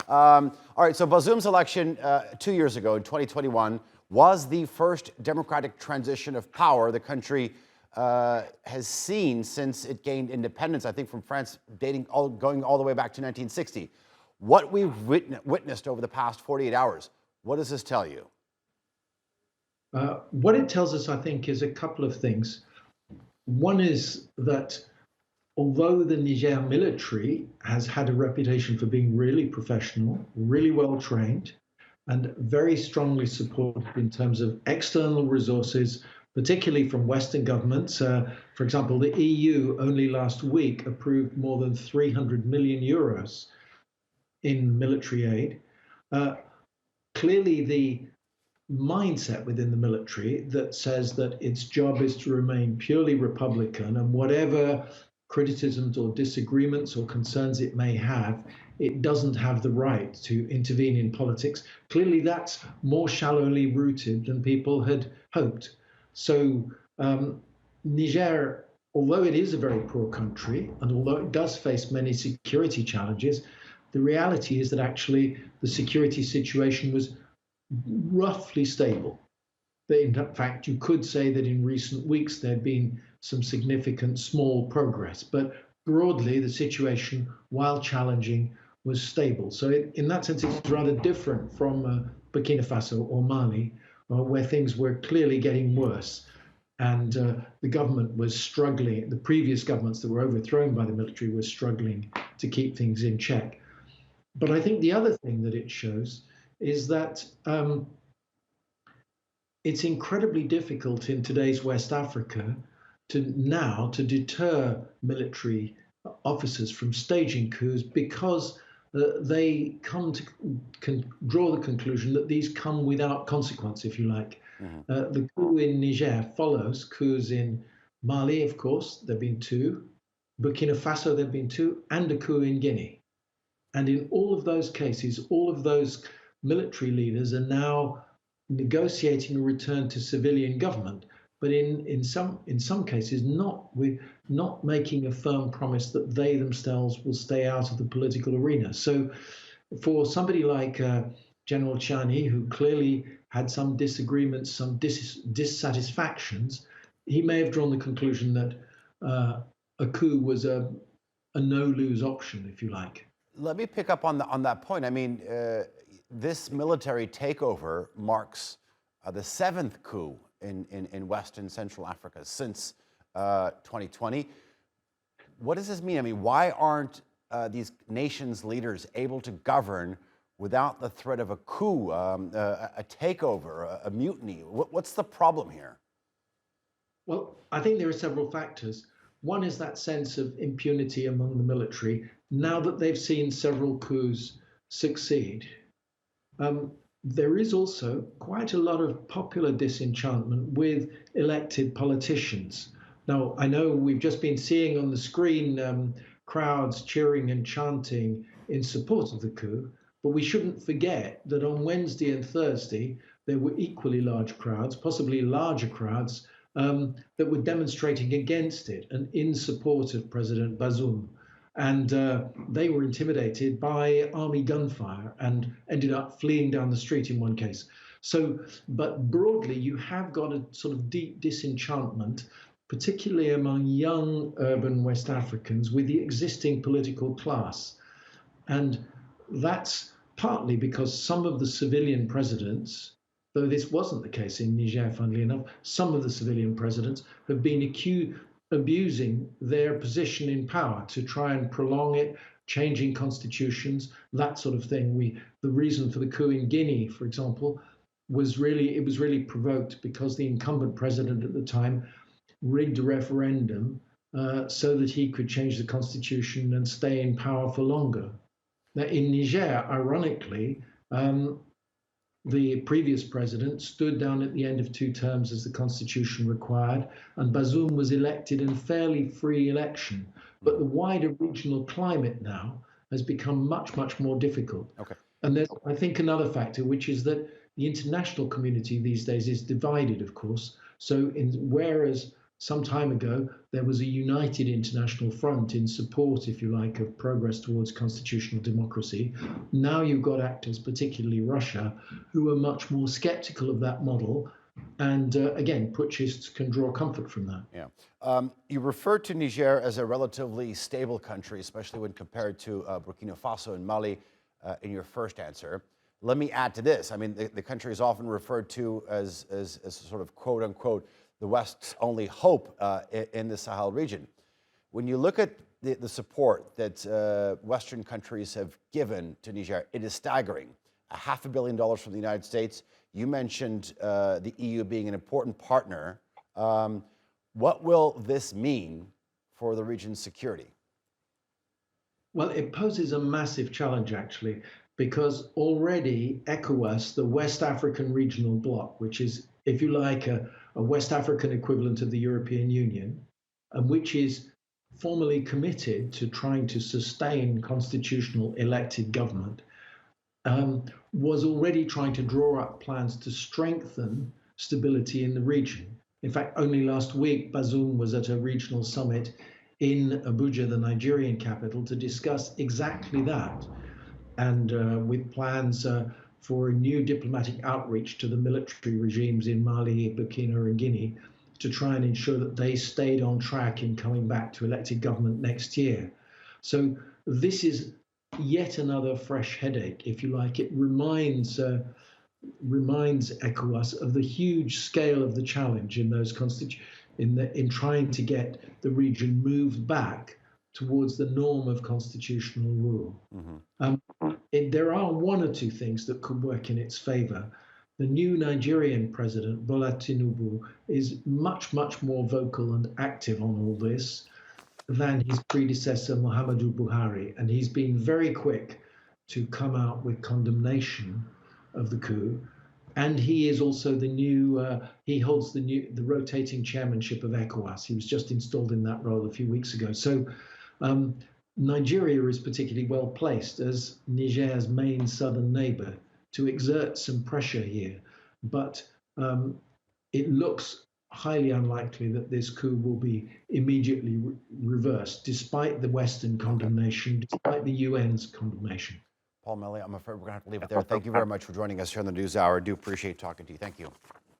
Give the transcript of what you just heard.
All right, so Bazoum's election 2 years ago in 2021 was the first democratic transition of power the country has seen since it gained independence, I think, from France, going all the way back to 1960. What we've witnessed over the past 48 hours, what does this tell you? What it tells us, I think, is a couple of things. One is that although the Niger military has had a reputation for being really professional, really well trained, and very strongly supported in terms of external resources, particularly from Western governments. For example, the EU only last week approved more than 300 million euros in military aid. Clearly, the mindset within the military that says that its job is to remain purely Republican, and whatever criticisms or disagreements or concerns it may have, it doesn't have the right to intervene in politics. Clearly, that's more shallowly rooted than people had hoped. So, Niger, although it is a very poor country, and although it does face many security challenges, the reality is that actually the security situation was roughly stable. In fact, you could say that in recent weeks there had been some significant small progress, but broadly the situation, while challenging, was stable. So in that sense, it's rather different from Burkina Faso or Mali, where things were clearly getting worse. And the government was struggling, the previous governments that were overthrown by the military were struggling to keep things in check. But I think the other thing that it shows is that it's incredibly difficult in today's West Africa to deter military officers from staging coups because they can draw the conclusion that these come without consequence, if you like. The coup in Niger follows coups in Mali, of course, there have been two, Burkina Faso, there have been two, and a coup in Guinea. And in all of those cases, all of those military leaders are now negotiating a return to civilian government, but in some cases not making a firm promise that they themselves will stay out of the political arena. So for somebody like General Chani, who clearly had some disagreements, some dissatisfactions, he may have drawn the conclusion that a coup was a no-lose option, if you like. Let me pick up on that point. I mean, this military takeover marks the seventh coup in West and Central Africa since 2020. What does this mean? I mean, why aren't these nations' leaders able to govern without the threat of a coup, a takeover, a mutiny? What's the problem here? Well, I think there are several factors. One is that sense of impunity among the military now that they've seen several coups succeed. There is also quite a lot of popular disenchantment with elected politicians. Now, I know we've just been seeing on the screen crowds cheering and chanting in support of the coup, but we shouldn't forget that on Wednesday and Thursday, there were equally large crowds, possibly larger crowds, that were demonstrating against it and in support of President Bazoum. And they were intimidated by army gunfire and ended up fleeing down the street in one case. So, but broadly, you have got a sort of deep disenchantment, particularly among young urban West Africans, with the existing political class. And that's partly because some of the civilian presidents, though this wasn't the case in Niger, funnily enough, some of the civilian presidents have been abusing their position in power to try and prolong it, changing constitutions, that sort of thing. The reason for the coup in Guinea, for example, was really provoked because the incumbent president at the time rigged a referendum so that he could change the constitution and stay in power for longer. Now, in Niger, ironically, the previous president stood down at the end of 2 terms as the constitution required, and Bazoum was elected in a fairly free election. But the wider regional climate now has become much, much more difficult. Okay. And there's, I think, another factor, which is that the international community these days is divided, of course. So whereas some time ago, there was a united international front in support, if you like, of progress towards constitutional democracy. Now you've got actors, particularly Russia, who are much more skeptical of that model. And again, putschists can draw comfort from that. Yeah. You referred to Niger as a relatively stable country, especially when compared to Burkina Faso and Mali in your first answer. Let me add to this. I mean, the country is often referred to as sort of quote unquote the West's only hope in the Sahel region. When you look at the support that Western countries have given to Niger, it is staggering. $500 million from the United States. You mentioned the EU being an important partner. What will this mean for the region's security? Well, it poses a massive challenge, actually, because already ECOWAS, the West African Regional Bloc, which is, if you like, a West African equivalent of the European Union, and which is formally committed to trying to sustain constitutional elected government, was already trying to draw up plans to strengthen stability in the region. In fact, only last week, Bazoum was at a regional summit in Abuja, the Nigerian capital, to discuss exactly that, and with plans for a new diplomatic outreach to the military regimes in Mali, Burkina, and Guinea to try and ensure that they stayed on track in coming back to elected government next year. So this is yet another fresh headache, if you like. It reminds ECOWAS of the huge scale of the challenge in those in trying to get the region moved back towards the norm of constitutional rule. There are one or two things that could work in its favor. The new Nigerian president, Bola Tinubu, is much, much more vocal and active on all this than his predecessor, Muhammadu Buhari. And he's been very quick to come out with condemnation of the coup. And he is also the new, he holds the rotating chairmanship of ECOWAS. He was just installed in that role a few weeks ago. So Nigeria is particularly well placed as Niger's main southern neighbor to exert some pressure here. But it looks highly unlikely that this coup will be immediately reversed, despite the Western condemnation, despite the UN's condemnation. Paul Melly, I'm afraid we're going to have to leave it there. Thank you very much for joining us here on the NewsHour. I do appreciate talking to you. Thank you.